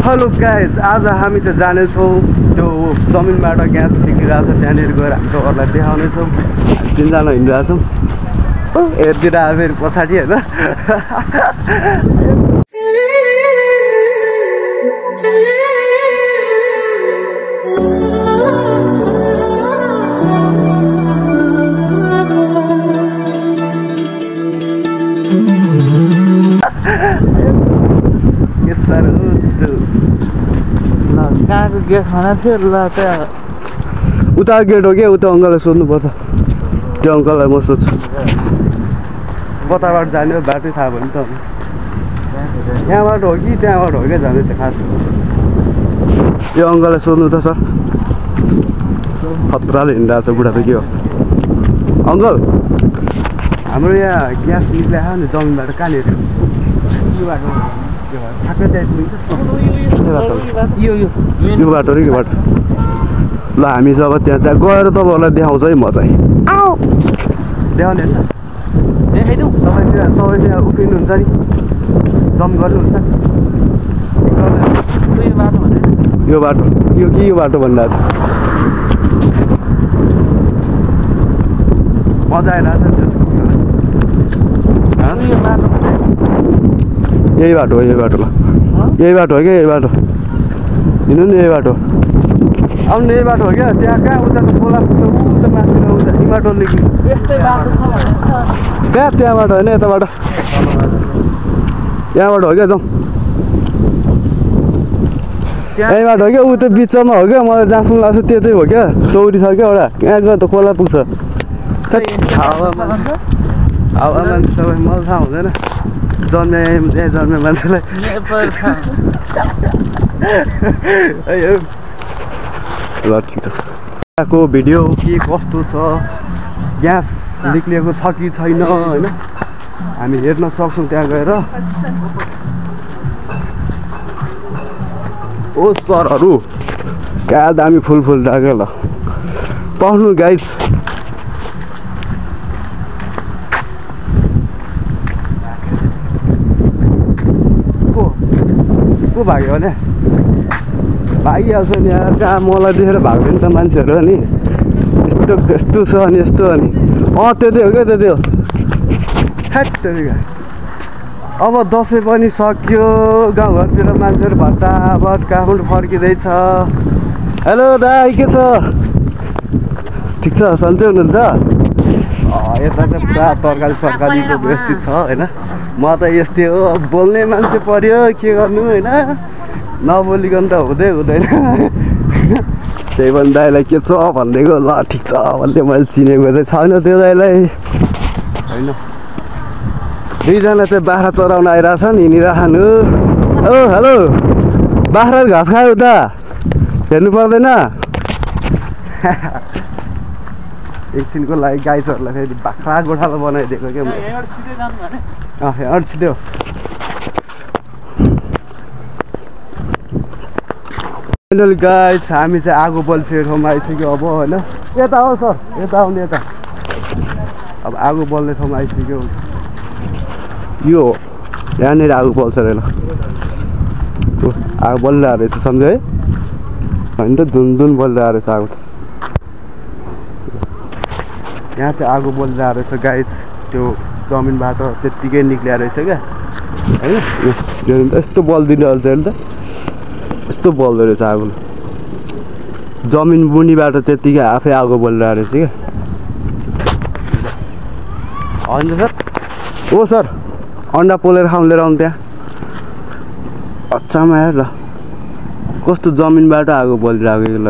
Hello guys, आज हामी त जानेछौँ त्यो जमिनबाट ग्यास निक्लिरहेको छ त्यहाँनिर गएर हामी तपाईँहरूलाई देखाउनेछौँ। तिनजना हिँडिरहेछौँ हेरिदिएर फेरि पछाडि होइन। कहाँको गेट खाना थियो ल त्यहाँ उता गेट हो क्या, उता अङ्कललाई सोध्नुपर्छ। त्यो अङ्कललाई म सोध्छु कताबाट जाने हो, बाटै थाहा भयो नि त। यहाँबाट हो कि त्यहाँबाट हो क्या जाने चाहिँ खास। यो अङ्कललाई सोध्नु त सर, खतराले हिँडिरहेको छ बुढा त के हो। अङ्कल हाम्रो यहाँ ग्यास निक्लिएको नि जमिनबाट, कहाँनिर यो बाटो र यो बाटो। ल हामी जब त्यहाँ चाहिँ गएर तपाईँहरूलाई देखाउँछ है म चाहिँ। देखाउने होइन देखाइदिउँ। तपाईँ त्यहाँ उफ्रिनुहुन्छ नि, जम्प गर्नुहुन्छ। यो बाटो यो कि यो बाटो भनिरहेको छ। मजा आइरहेको छ यही बाटो हो, यही बाटो। ल यही बाटो हो क्या, यही बाटो हिँड्नु नि, यही बाटो आउनु, यही बाटो हो क्या। त्यहाँ कहाँ उता त खोला उता माथि उता यही बाटो निक्लिनु। त्यहाँबाट होइन, यताबाट यहाँबाट हो क्या, जाउँ यहीँबाट हो क्या। ऊ त्यो बिचमा हो क्या, मलाई जहाँसम्म लाग्छ त्यतै हो क्या। चौरी छ क्या एउटा, यहाँ गएर त खोला पुग्छ। हावा मान्छे तपाईँ मलाई थाहा हुँदैन, जन्मे मान्छेलाई। ल ठिक छ। यहाँको भिडियो के कस्तो छ, ग्यास निक्लिएको छ कि छैन होइन, हामी हेर्न सक्छौँ त्यहाँ गएर। ओ सरहरू क्या दामी फुल राख्यो। ल पाउनु गाइस। को भाग्यो भने भागिहाल्छ नि यार, कहाँ मलाई देखेर भाग्दैन त मान्छेहरू। अनि यस्तो यस्तो छ अनि यस्तो अनि त्यतै हो क्या, त्यतै हो। अब दसैँ पनि सक्यो, गाउँघरतिर मान्छेहरू भट्टाभट काठमाडौँ फर्किँदैछ। हेलो दाइ के छ, ठिक छ, सन्चै हुनुहुन्छ? यता चाहिँ पुरा तरकारीको व्यवस्थित छ होइन। म त यस्तै हो, बोल्ने मान्छे पर्यो के गर्नु होइन, नबोलिकन त हुँदैन। त्यही पनि दाइलाई के छ भनिदिएको। ल ठिक छ भन्दै, मैले चिनेको चाहिँ छैन त्यो दाइलाई होइन। दुईजना चाहिँ बाख्रा चराउन आइरहेछन्, हिँडिरहनु। ओ हेलो, बाख्रा घाँस खायो उता, हेर्नु पर्दैन। एकछिनको लागि गाईहरूलाई फेरि बाख्रा गोठालो बनाइदिएको क्या मैले। छिटो फाइनल गाइस, हामी चाहिँ आगो बल्छे ठाउँमा आइसक्यो अब होइन। यता हो सर, यता आउने यता। अब आगो बल्ने ठाउँमा आइसक्यो। यो यहाँनिर आगो बल्छ अरे। ल आगो बलिरहेको रहेछ, सम्झ्यो है होइन त, धुन बलिरहेको रहेछ आगो त। यहाँ चाहिँ आगो बलिरहेको रहेछ गाइस, त्यो जमिनबाट त्यत्तिकै निक्लिएर रहेछ क्या होइन। यस्तो बल्दिनु अल्छ अहिले त, यस्तो बल्दो रहेछ आगो। जमिन मुनिबाट त्यत्तिकै आफै आगो बलिरहेको रहेछ क्या होइन सर। ओ सर अन्डा पोलेर खाउँ लिएर आउनु त्यहाँ। अचामा हेर ल कस्तो जमिनबाट आगो बलिरहेको। ल